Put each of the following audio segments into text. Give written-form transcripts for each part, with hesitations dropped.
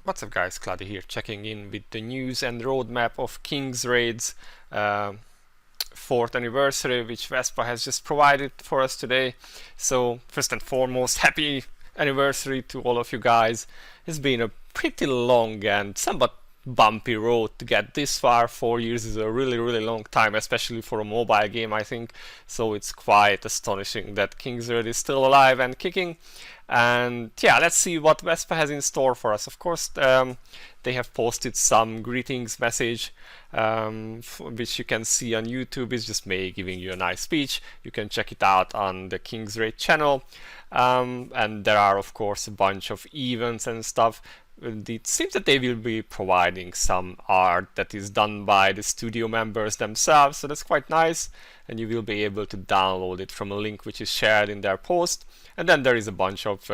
What's up guys, Cloudie here, checking in with the news and roadmap of 킹스레이드's 4th anniversary, which Vespa has just provided for us today. So first and foremost, happy anniversary to all of you guys. It's been a pretty long and somewhat bumpy road to get this far. 4 years is a really long time, especially for a mobile game, I think. So it's quite astonishing that 킹스레이드 is still alive and kicking. And yeah, let's see what Vespa has in store for us. Of course, they have posted some greetings message, which you can see on YouTube. It's just May giving you a nice speech. You can check it out on the 킹스레이드 channel. And there are, of course, a bunch of events and stuff. It seems that they will be providing some art that is done by the studio members themselves, so that's quite nice, and you will be able to download it from a link which is shared in their post. And then there is a bunch of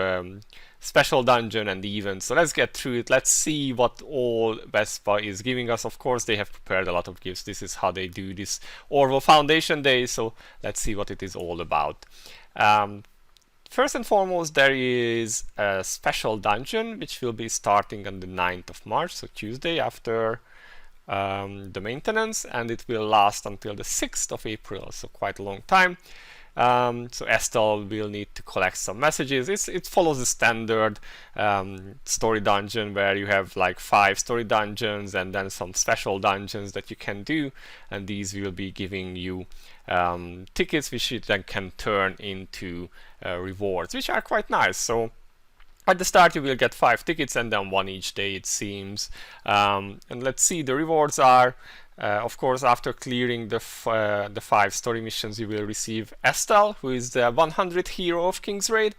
special dungeon and events, so let's get through it. Let's see what all Vespa is giving us. Of course, they have prepared a lot of gifts. This is how they do this Orvel Foundation Day, so let's see what it is all about. First and foremost, there is a special dungeon which will be starting on the 9th of March, so Tuesday after the maintenance, and it will last until the 6th of April, so quite a long time. So Estelle will need to collect some messages. It follows the standard story dungeon where you have like 5 story dungeons and then some special dungeons that you can do, and these will be giving you tickets which you then can turn into rewards, which are quite nice. So at the start you will get 5 tickets and then 1 each day, it seems. And let's see, the rewards are of course, after clearing the 5 story missions, you will receive Estelle, who is the 100th hero of 킹스레이드,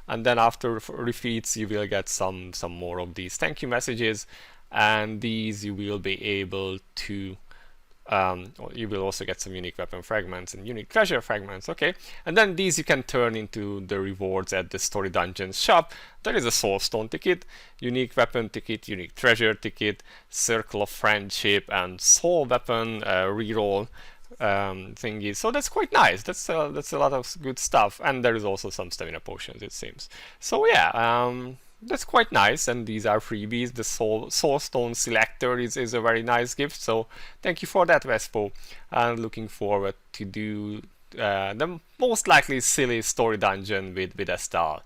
and then after defeats you will get some more of these thank you messages, and these you will be able to you will also get some unique weapon fragments and unique treasure fragments. Okay, and then these you can turn into the rewards at the story dungeons shop. There is a soul stone ticket, unique weapon ticket, unique treasure ticket, circle of friendship, and soul weapon reroll thingy. So that's quite nice. That's a lot of good stuff, and there is also some stamina potions, it seems. So yeah, that's quite nice, and these are freebies. The soul stone selector is a very nice gift, so thank you for that, Vespa. I'm looking forward to do the most likely silly story dungeon with Estelle.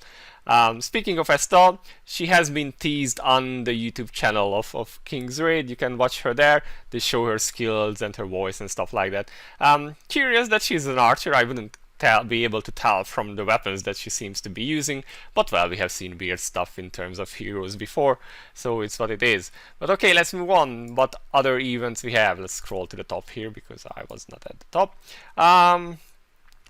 Speaking of Estelle, she has been teased on the YouTube channel of 킹스레이드. You can watch her there. They show her skills and her voice and stuff like that. Curious that she's an archer. I wouldn't be able to tell from the weapons that she seems to be using, but well, we have seen weird stuff in terms of heroes before, so it's what it is. But okay, let's move on. What other events we have? Let's scroll to the top here because I was not at the top.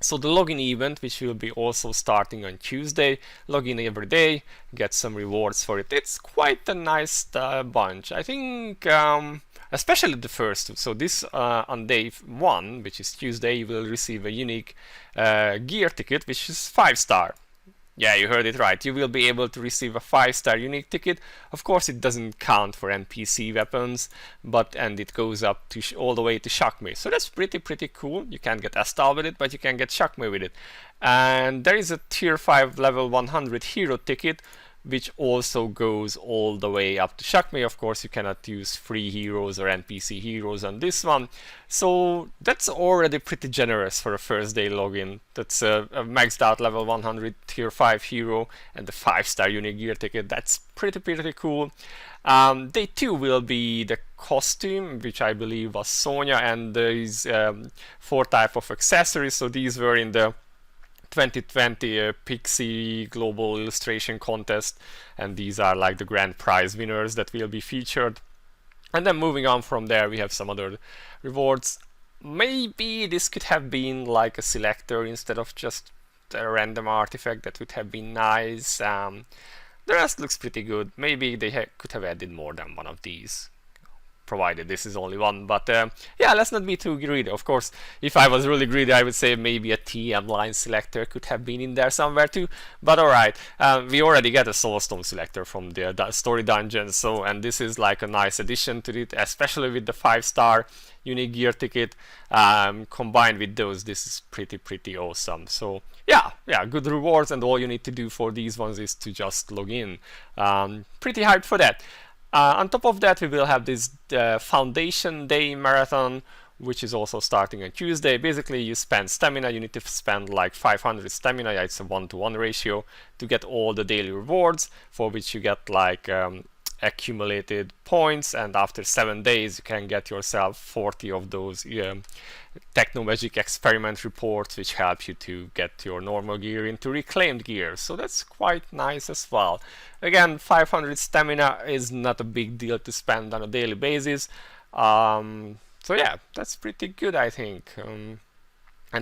So the login event, which will be also starting on Tuesday. Login every day, get some rewards for it. It's quite a nice bunch, I think. Especially the first two. So this on day 1, which is Tuesday, you will receive a unique gear ticket, which is 5-star. Yeah, you heard it right. You will be able to receive a 5-star unique ticket. Of course, it doesn't count for NPC weapons, and it goes up to all the way to Shockme. So that's pretty cool. You can't get Estelle with it, but you can get Shockme with it. And there is a tier 5 level 100 hero ticket, which also goes all the way up to Shockme. Of course, you cannot use free heroes or NPC heroes on this one. So that's already pretty generous for a first day login. That's a maxed out level 100 tier 5 hero and the 5-star unique gear ticket. That's pretty cool. Day 2 will be the costume, which I believe was Sonia, and these 4 type of accessories. So these were in the 2020 Pixie Global Illustration Contest, and these are like the grand prize winners that will be featured. And then moving on from there, we have some other rewards. Maybe this could have been like a selector instead of just a random artifact. That would have been nice. The rest looks pretty good. Maybe they could have added more than one of these, provided this is only one. But yeah, let's not be too greedy. Of course, if I was really greedy, I would say maybe a TM line selector could have been in there somewhere too. But alright, we already get a soulstone selector from the story dungeon, so, and this is like a nice addition to it, especially with the 5-star unique gear ticket. Combined with those, this is pretty awesome. So yeah, good rewards, and all you need to do for these ones is to just log in. Pretty hyped for that. On top of that, we will have this Foundation Day Marathon, which is also starting on Tuesday. Basically, you spend stamina. You need to spend like 500 stamina. Yeah, it's a 1-to-1 ratio to get all the daily rewards, for which you get like accumulated points, and after 7 days you can get yourself 40 of those Technomagic experiment reports, which help you to get your normal gear into reclaimed gear. So that's quite nice as well. Again, 500 stamina is not a big deal to spend on a daily basis. So yeah, that's pretty good, I think. And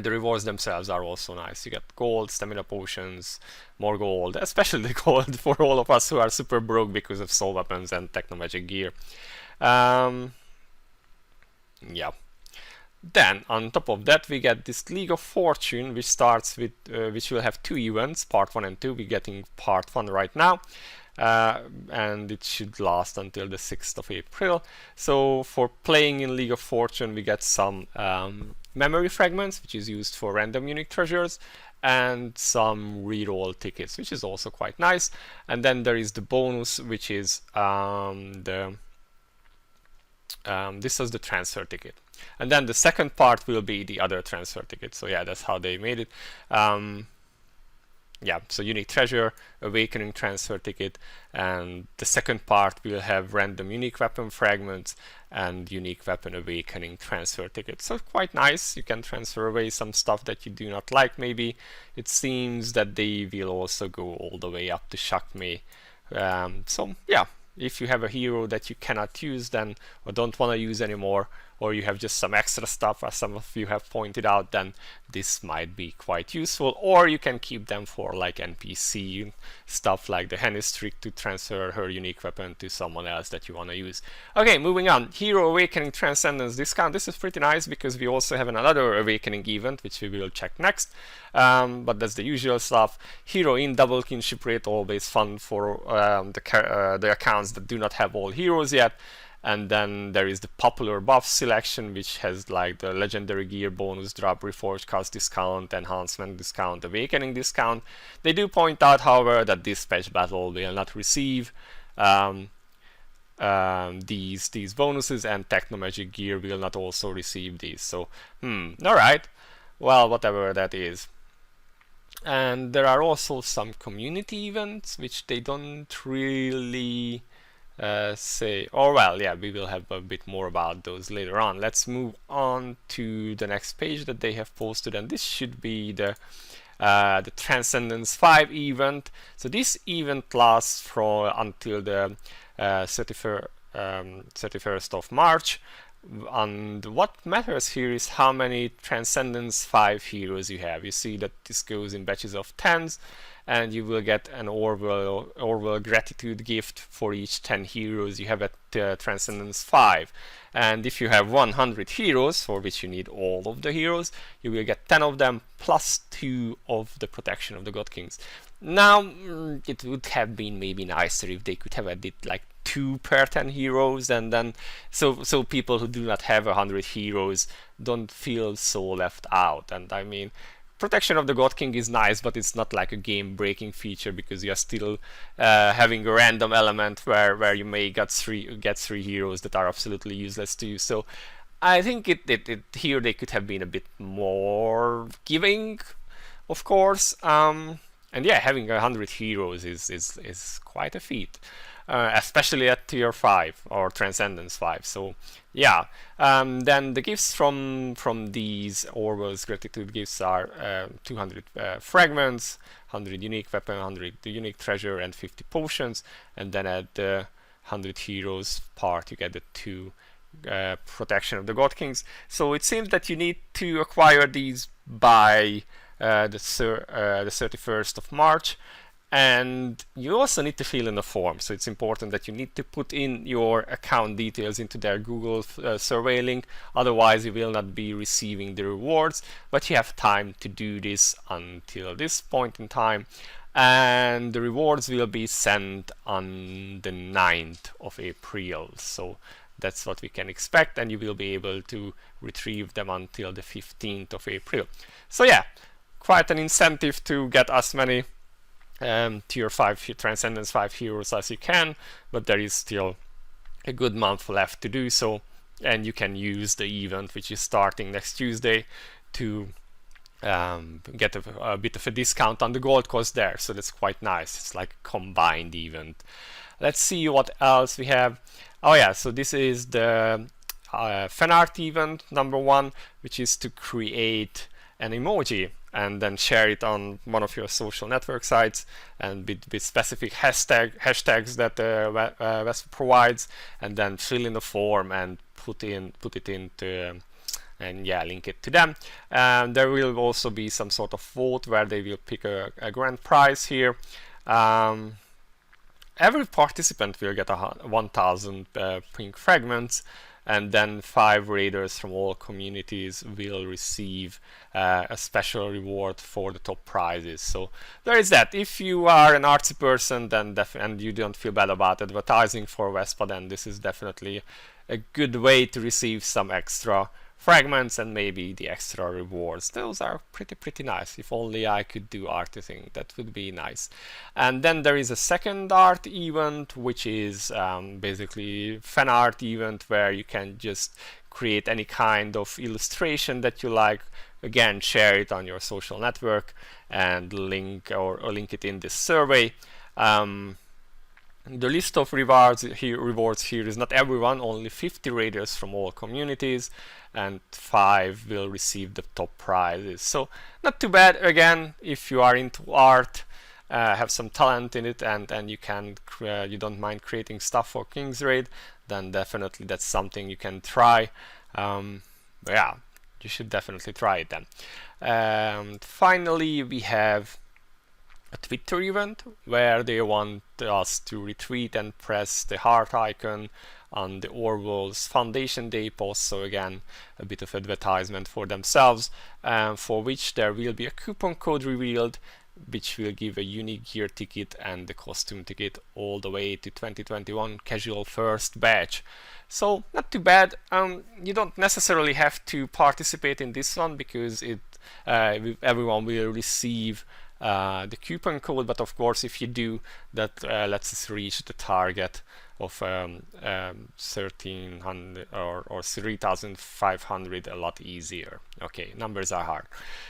the rewards themselves are also nice. You get gold, stamina potions, more gold, especially the gold for all of us who are super broke because of soul weapons and Technomagic gear. Yeah. Then, on top of that, we get this League of Fortune, which starts with, which will have 2 events, part 1 and 2. We're getting part 1 right now, and it should last until the 6th of April. So, for playing in League of Fortune, we get some memory fragments, which is used for random unique treasures, and some reroll tickets, which is also quite nice. And then there is the bonus, which is this is the transfer ticket. And then the second part will be the other transfer ticket. So yeah, that's how they made it. Yeah, so unique treasure, awakening transfer ticket, and the second part will have random unique weapon fragments and unique weapon awakening transfer ticket. So quite nice. You can transfer away some stuff that you do not like. Maybe it seems that they will also go all the way up to Shock Me. So yeah, if you have a hero that you cannot use then, or don't want to use anymore, or you have just some extra stuff, as some of you have pointed out, then this might be quite useful. Or you can keep them for like NPC stuff, like the Henny's trick to transfer her unique weapon to someone else that you want to use. Okay, moving on. Hero Awakening Transcendence discount. This is pretty nice because we also have another Awakening event, which we will check next. But that's the usual stuff. Hero in double kinship rate, always fun for the accounts that do not have all heroes yet. And then there is the popular buff selection, which has like the legendary gear bonus drop, reforged cast discount, enhancement discount, awakening discount. They do point out, however, that this patch battle will not receive these bonuses, and Technomagic gear will not also receive these. So, alright, well, whatever that is. And there are also some community events, which they don't really say, or well, yeah, we will have a bit more about those later on. Let's move on to the next page that they have posted, and this should be the Transcendence 5 event. So this event lasts until the 31st of March. And what matters here is how many Transcendence 5 heroes you have. You see that this goes in batches of 10s, and you will get an Orvel gratitude gift for each 10 heroes you have at Transcendence 5. And if you have 100 heroes, for which you need all of the heroes, you will get 10 of them plus 2 of the Protection of the God Kings. Now, it would have been maybe nicer if they could have added like 2 per 10 heroes, and then so people who do not have 100 heroes don't feel so left out. And I mean, Protection of the God King is nice, but it's not like a game-breaking feature, because you're still having a random element where you may get three heroes that are absolutely useless to you. So I think here they could have been a bit more giving, of course. And yeah, having 100 heroes is quite a feat. Especially at tier 5 or Transcendence 5. So yeah, then the gifts from these Orwell's gratitude gifts are 200 fragments, 100 unique weapon, 100 unique treasure, and 50 potions. And then at the 100 heroes part you get the 2 Protection of the God Kings. So it seems that you need to acquire these by the 31st of March. And you also need to fill in a form, so it's important that you need to put in your account details into their Google survey link, otherwise you will not be receiving the rewards. But you have time to do this until this point in time, and the rewards will be sent on the 9th of April. So that's what we can expect, and you will be able to retrieve them until the 15th of April. So yeah, quite an incentive to get as many tier 5 Transcendence 5 heroes as you can, but there is still a good month left to do so, and you can use the event which is starting next Tuesday to get a bit of a discount on the gold cost there. So that's quite nice. It's like a combined event. Let's see what else we have. Oh yeah, so this is the fan art event number 1, which is to create an emoji and then share it on one of your social network sites, and with specific hashtags that Vespa provides, and then fill in the form and put it into and yeah, link it to them. There will also be some sort of vote where they will pick a grand prize here. Every participant will get 1,000 pink fragments, and then 5 raiders from all communities will receive a special reward for the top prizes. So there is that. If you are an artsy person, then and you don't feel bad about advertising for Vespa, then this is definitely a good way to receive some extra fragments and maybe the extra rewards. Those are pretty nice. If only I could do artising, that would be nice. And then there is a second art event, which is basically fan art event, where you can just create any kind of illustration that you like. Again, share it on your social network and link it in this survey. The list of rewards here is not everyone, only 50 raiders from all communities, and 5 will receive the top prizes. So not too bad. Again, if you are into art, have some talent in it, and you don't mind creating stuff for 킹스레이드, then definitely that's something you can try. Yeah, you should definitely try it then. Finally, we have a Twitter event where they want us to retweet and press the heart icon on the Orvel's Foundation Day post. So again, a bit of advertisement for themselves, for which there will be a coupon code revealed, which will give a unique gear ticket and the costume ticket all the way to 2021 casual first batch. So not too bad. You don't necessarily have to participate in this one, because everyone will receive the coupon code, but of course if you do, that lets us reach the target of 1,300 or 3,500 a lot easier. Okay, numbers are hard.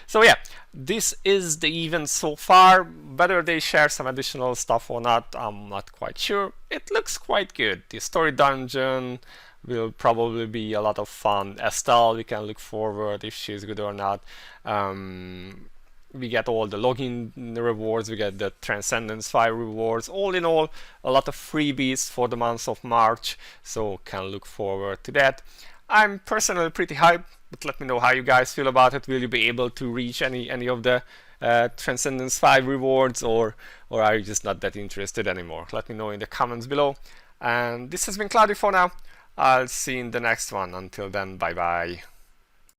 So yeah, this is the event so far. Whether they share some additional stuff or not, I'm not quite sure. It looks quite good. The story dungeon will probably be a lot of fun. Estelle, we can look forward if she's good or not. We get all the login rewards, we get the Transcendence 5 rewards. All in all, a lot of freebies for the month of March, so can look forward to that. I'm personally pretty hyped, but let me know how you guys feel about it. Will you be able to reach any of the Transcendence 5 rewards, or are you just not that interested anymore? Let me know in the comments below. And this has been Cloudie for now. I'll see you in the next one. Until then, bye bye.